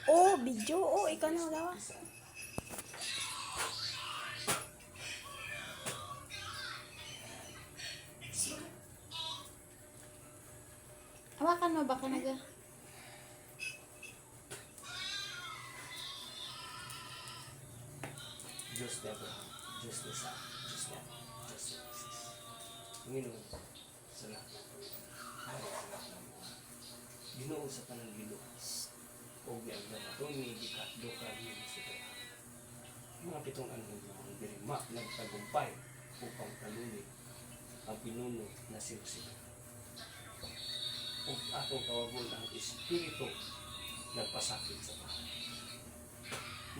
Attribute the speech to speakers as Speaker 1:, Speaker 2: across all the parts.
Speaker 1: Oh, video. Oh, ikaw na gawa. Hawakan mo, baka naga.
Speaker 2: Diyos na ito. Diyos na sa. Diyos na. Diyos na. Panginoon, sa lahat ng Ginoo sa tanang Ginoo. O biyang na ito, iniibikat, doka, iniibikat. Mga pitong anong mga dirima, nagtagumpay upang talunin ang pinuno na sila. O atong tawagon ang Espiritu nagpasakit sa tayo.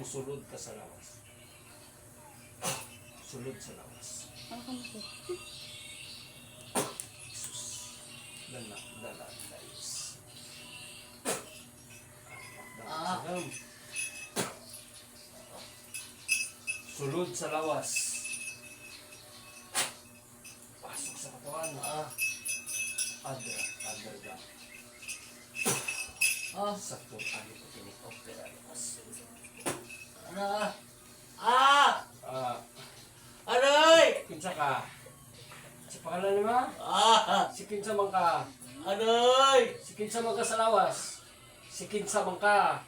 Speaker 2: Musulod ka sa lawas. Sulod sa lawas.
Speaker 1: Hawakan mo.
Speaker 2: Jesus. Dala, Diyos. Salam. Sulod sa lawas. Pasok sa katawan. Adra ka. Sakto, ano ko tinipopera.
Speaker 3: Aray!
Speaker 2: Kinsa ka? Si pangalan ni ma? Si kinsa man ka?
Speaker 3: Aray!
Speaker 2: Si kinsa man ka sa lawas? Si kinsa man ka?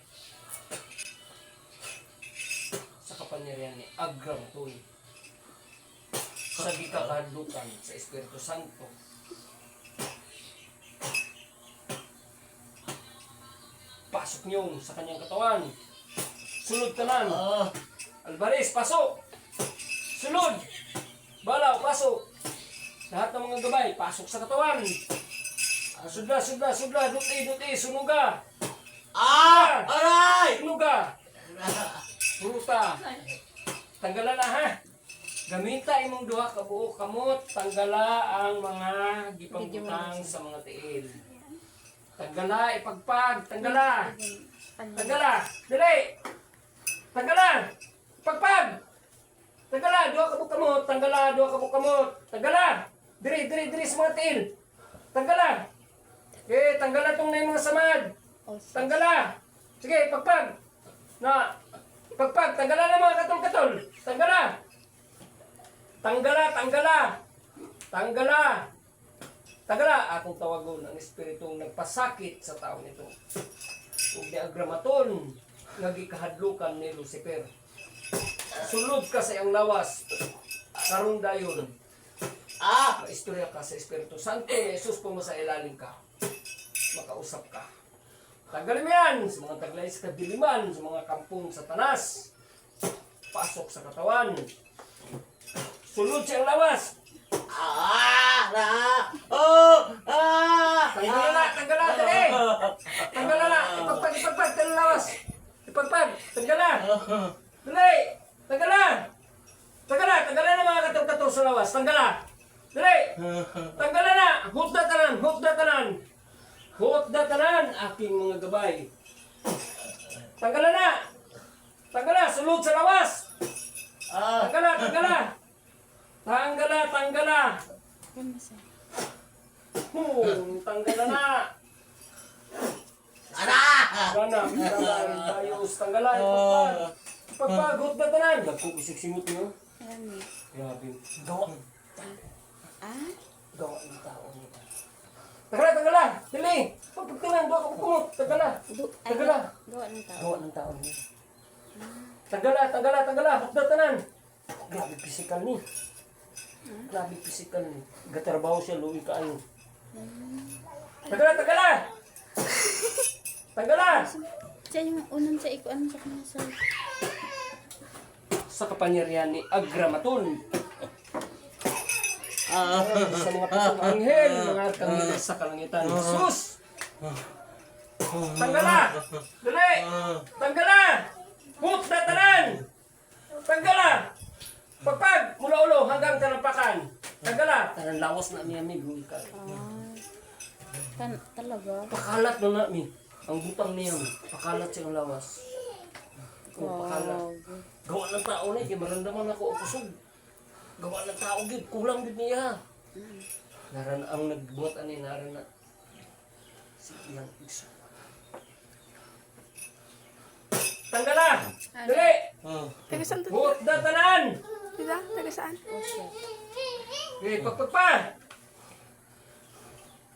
Speaker 2: Sa kapangyarihan ni Agram Tuy. Sa gikakadlukan sa Espiritu Santo. Pasok niyo sa kanyang katawan. Sulod tanan. Alvarez, pasok! Sulod! Balaw, pasok! Lahat ng mga gabay, pasok sa katawan. Sudla, duti, sunuga!
Speaker 3: Aray!
Speaker 2: Sunuga! Puruta! Tanggala na ha! Gamita imong duha ka buok kamot, tanggala ang mga gipangbutang sa mga tiil. Tanggala, ipagpag, tanggala! Tanggala! Dali! Tanggala! Ipagpag! Tanggala! Duha ka buok kamot, tanggala! Duha ka buok kamot, tanggala! Diri sa mga tiil! Tanggala! Okay, tanggala tong na yung mga samad! Tanggala! Sige, ipagpag! Na! Ipagpag! Tanggala na mga katol-katol! Tanggala! Tanggala! Akong tawagon ang espiritong nagpasakit sa tao nito. Kung di agramaton, nagikahadlukan ni Lucifer. Sulod ka sa iyang lawas. Karon dayon. Maistorya ka sa Espiritu Santo ni Jesus kung sa ilalim ka. Makausap ka. Tanggalin mo yan sa mga taglay sa kadiliman, sa mga kampong satanas. Pasok sa katawan. Sulod sa iyang lawas. Tanggala, dali! Tanggala na! Ipagpag, lawas! Ipagpag, tanggala! Dali! Tanggala na mga katong-katong sa lawas! Tanggala! Dali! Tanggala na! Hut da tanan! Aking mga gabay! Tanggala na! Sulod sa lawas! Tanggala! Tanggala na! Tanggala, ipagpag, hut da tanan! Nagkukusik-simot niyo? Grabe. Gawa ng tao niyo. Tanggala! Dili! Pagpagtanan, doon ako kumot! Tanggala! Gawa ng tao niyo. Tanggala! Hut da tanan! Grabe physical ni. Gatrabaho siya, luwi ka ano. Tanggala!
Speaker 1: Siya yung unang sa ikuan sa kanya sa...
Speaker 2: Sa kapangyarihan ni Agramaton. Sa mga pitong anghel, mga arkanghel sa kalangitan. Jesus! Tanggala! Dali! Tanggala! Hut na tanan! Tanggala! Pagpag! Mula ulo hanggang talampakan. Tanggala! Tanang lawas na niya, amigo.
Speaker 1: Talaga?
Speaker 2: Pakalat na namin. Ang butang niya, pakalat siyang lawas. Pakalat. Gawa ng tao na, kaya maramdaman ako ang kusog. Gawa ng tao, kulang din niya. Naran ang nagbuhat ani, naran na. Sige lang, isa. Tanggala! Dali!
Speaker 4: Taga saan to?
Speaker 2: Buot na tanan!
Speaker 4: Tita? Taga saan?
Speaker 1: Oh, shit.
Speaker 2: Okay, pagpagpa!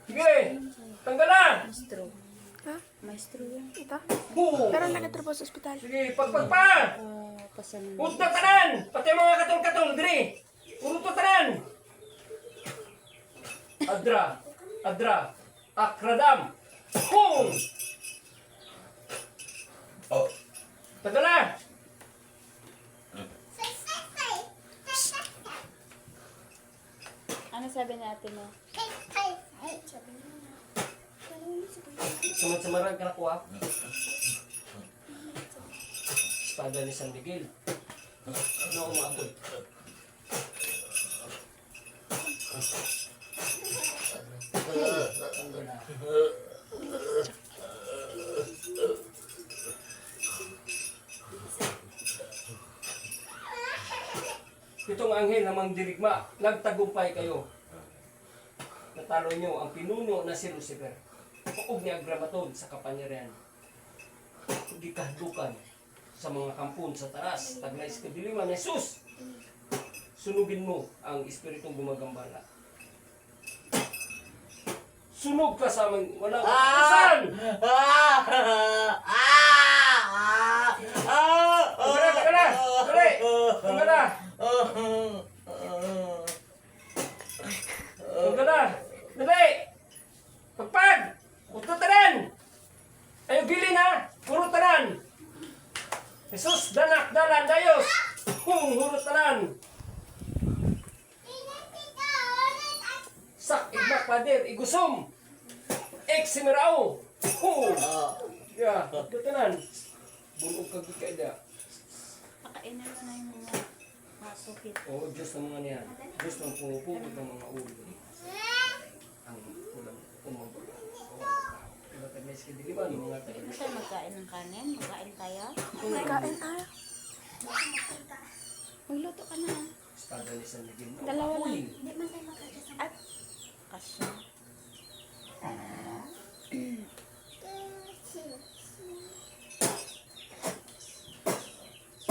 Speaker 2: Sige! Tanggala!
Speaker 1: Maestro.
Speaker 4: Ha?
Speaker 1: Maestro yan.
Speaker 4: Ito?
Speaker 2: Hoo!
Speaker 4: Pero nagatrabaho sa ospital.
Speaker 2: Sige, pagpagpa!
Speaker 1: Pasanan.
Speaker 2: Buot na tanan! Pati mga katol-katol, diri! Puro to tanan! Adra! Akradam! Hoo! Tanggala!
Speaker 1: Ano sabi ni ate mo?
Speaker 2: Sumat-samarag ka na kuha. Espada ni San Miguel. Ano umabot? Itong anghel na mangdirigma, nagtagumpay kayo. Natalo nyo ang pinuno na si Lucifer. Huwag niya agramatod sa kapangyarihan. Hindi kahdukan sa mga kampon sa taas. Taglay sa kadiliman, Jesus! Sunugin mo ang espiritong gumagambala. Sunog ka sa mga walang katapusan! Tagala! Dali! Tagala! Tagala! Dali! Pagpag! Puto tanan! Ayaw bilin ha! Puro tanan! Jesus, danak, dalan, dayos! Huro tanan! Sak, igmak, pader, igusum! Eksimirao! Ya, puto tanan! Bunog kagod ka ida.
Speaker 1: Pakainin mo na yung mga sukit.
Speaker 2: Oo, Diyos ng mga niyan. Diyos ng pumupugod ng mga ulo. Ang ulang umabot. Iba tayo may skidiliman, mga tayo.
Speaker 1: Ano tayo magkain ng kanin? Magkain tayo?
Speaker 4: Nagkain ah.
Speaker 1: Magluto ka na.
Speaker 2: Espada ni San Miguel.
Speaker 1: Dalawa lang.
Speaker 2: Uling.
Speaker 1: Hindi man tayo magkain. At, kasya.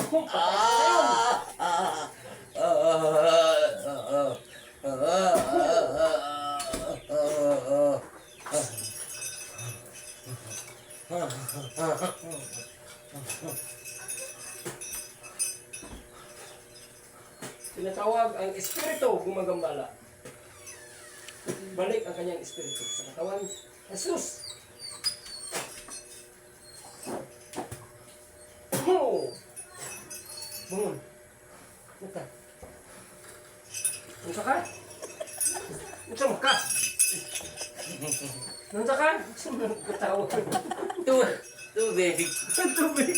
Speaker 2: Kung patay ka sa'yo. Tinatawag ang espiritu gumagambala. Balik ang kanyang espiritu sa katawan. Jesus! Oh! Bangun. Nata. Nunsa ka? Nunsa mo ka? Nunsa ka? Nunsa mo katawa?
Speaker 3: Tubig.
Speaker 2: Tubig.